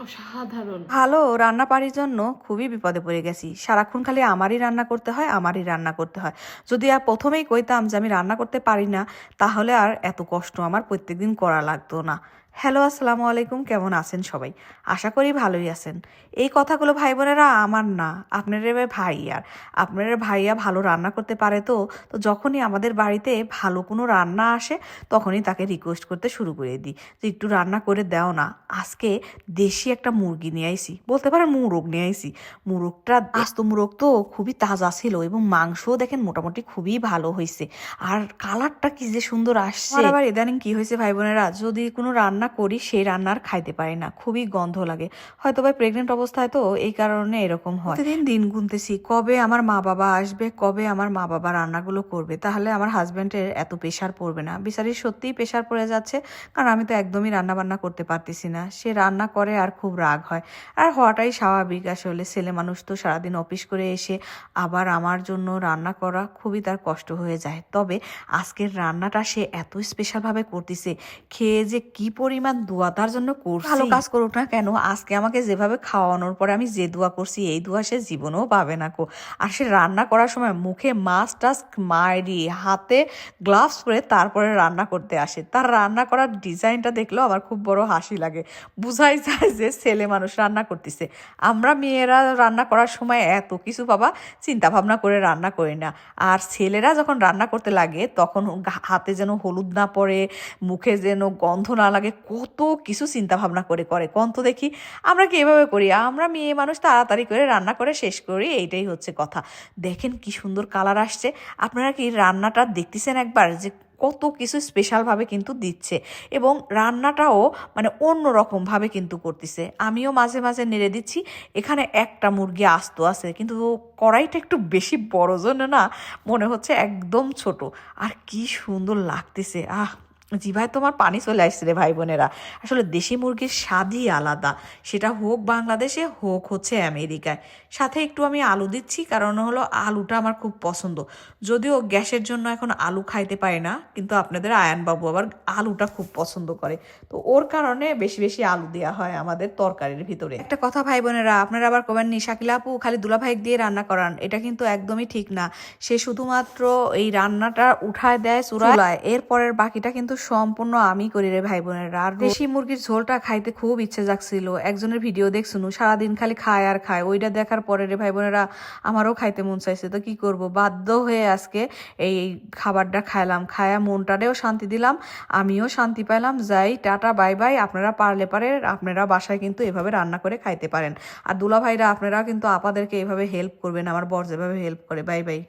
অসাধারণ। ভালো রান্না পারির জন্য খুবই বিপদে পড়ে গেছি। সারাক্ষণ খালি আমারই রান্না করতে হয়, আমারই রান্না করতে হয়। যদি আর প্রথমেই কইতাম যে আমি রান্না করতে পারি না, তাহলে আর এত কষ্ট আমার প্রত্যেকদিন করা লাগতো না। হ্যালো, আসসালামু আলাইকুম, কেমন আছেন সবাই? আশা করি ভালোই আছেন। এই কথাগুলো ভাই বোনেরা আমার না, আপনাদের ভাইয়ার। আপনাদের ভাইয়া ভালো রান্না করতে পারে, তো তো যখনই আমাদের বাড়িতে ভালো কোনো রান্না আসে তখনই তাকে রিকোয়েস্ট করতে শুরু করে দিই যে একটু রান্না করে দাও না। আজকে দেশি একটা মুরগি নিয়ে আইছি, বলতে পারে মুরগ নিয়ে আইছি। মুরগটা আস্ত মুরগ তো খুবই তাজা ছিল এবং মাংসও দেখেন মোটামুটি খুবই ভালো হয়েছে। আর কালারটা কি যে সুন্দর আসছে। আবার ইদানিং কি হয়েছে ভাই বোনেরা, যদি কোনো রান্না করি সেই রান্নার খাইতে পারি না, খুবই গন্ধ লাগে। হয়তো ভাই প্রেগনেন্ট অবস্থায় তো এই কারণে এরকম হয়। প্রতিদিন দিন গুনতেছি কবে আমার মা বাবা আসবে, কবে আমার মা বাবা রান্নাগুলো করবে, তাহলে আমার হাজব্যান্ডের এত প্রেশার পড়বে না। বিচারির সত্যিই প্রেশার পড়ে যাচ্ছে, কারণ আমি তো একদমই রান্না বান্না করতে পারতেছি না। সে রান্না করে আর খুব রাগ হয়, আর হওয়াটাই স্বাভাবিক। আসলে ছেলে মানুষ তো সারাদিন অফিস করে এসে আবার আমার জন্য রান্না করা খুবই তার কষ্ট হয়ে যায়। তবে আজকের রান্নাটা সে এত স্পেশালভাবে করতেছে, খেয়ে যে কি পরিমাণ দোয়া তার জন্য করছি। ভালো কাজ করুক না কেন, আজকে আমাকে যেভাবে খাওয়ানোর পরে আমি যে দোয়া করছি, এই দোয়া সে জীবনেও পাবে না কো। আর সে রান্না করার সময় মুখে মাছ টাছ মারি, হাতে গ্লাভস পরে তারপরে রান্না করতে আসে। তার রান্না করার ডিজাইনটা দেখলেও আমার খুব বড় হাসি লাগে। বুঝাই যায় যে ছেলে মানুষ রান্না করতেছে। আমরা মেয়েরা রান্না করার সময় এত কিছু বাবা চিন্তা ভাবনা করে রান্না করি না, আর ছেলেরা যখন রান্না করতে লাগে তখন হাতে যেন হলুদ না পড়ে, মুখে যেন গন্ধ না লাগে, কত কিছু চিন্তা ভাবনা করে করে কন্ত দেখি। আমরা কি এভাবে করি? আমরা মেয়ে মানুষ তাড়াতাড়ি করে রান্না করে শেষ করি, এইটাই হচ্ছে কথা। দেখেন কি সুন্দর কালার আসছে। আপনারা কি রান্নাটা দেখতেছেন একবার, যে কত কিছু স্পেশালভাবে কিন্তু দিচ্ছে, এবং রান্নাটাও মানে অন্য রকমভাবে কিন্তু করতেছে। আমিও মাঝে মাঝে নেড়ে দিচ্ছি। এখানে একটা মুরগি আস্ত আছে, কিন্তু কড়াইটা একটু বেশি বড় জন্য না মনে হচ্ছে একদম ছোট। আর কি সুন্দর লাগতেছে, জিভায় তোমার পানি চলে আসছে রে ভাই বোনেরা। আসলে দেশি মুরগির স্বাদই আলাদা, সেটা হোক বাংলাদেশে হোক হচ্ছে আমেরিকায়। সাথে একটু আমি আলু দিচ্ছি, কারণ হলো আলুটা আমার খুব পছন্দ। যদিও গ্যাসের জন্য এখন আলু খাইতে পারি না, কিন্তু আপনাদের আয়ানবাবু আবার আলুটা খুব পছন্দ করে, তো ওর কারণে বেশি বেশি আলু দেওয়া হয় আমাদের তরকারির ভিতরে। একটা কথা ভাই বোনেরা, আপনারা আবার কবেন নি শাকিলা আপু খালি দুলাভাই দিয়ে রান্না করান, এটা কিন্তু একদমই ঠিক না। সে শুধুমাত্র এই রান্নাটা উঠায় দেয় চুলায়, এরপরের বাকিটা কিন্তু সম্পূর্ণ আমি করি রে ভাই বোনেরা। আর দেশি মুরগির ঝোলটা খাইতে খুব ইচ্ছে জাগছিল, একজনের ভিডিও দেখছুনু সারাদিন খালি খায় আর খায়, ওইটা দেখার পরে রে ভাই বোনেরা আমারও খাইতে মন চাইছে। তো কি করব, বাধ্য হয়ে আজকে এই খাবারটা খাইলাম, খায়া মনটারেও শান্তি দিলাম, আমিও শান্তি পাইলাম। যাই, টাটা বাই বাই। আপনারা পারলে পারে আপনারা বাসায় কিন্তু এভাবে রান্না করে খাইতে পারেন। আর দুলা ভাইরা আপনারা কিন্তু আপাদেরকে এভাবে হেল্প করবেন, আমার বর যেভাবে হেল্প করে। Bye bye.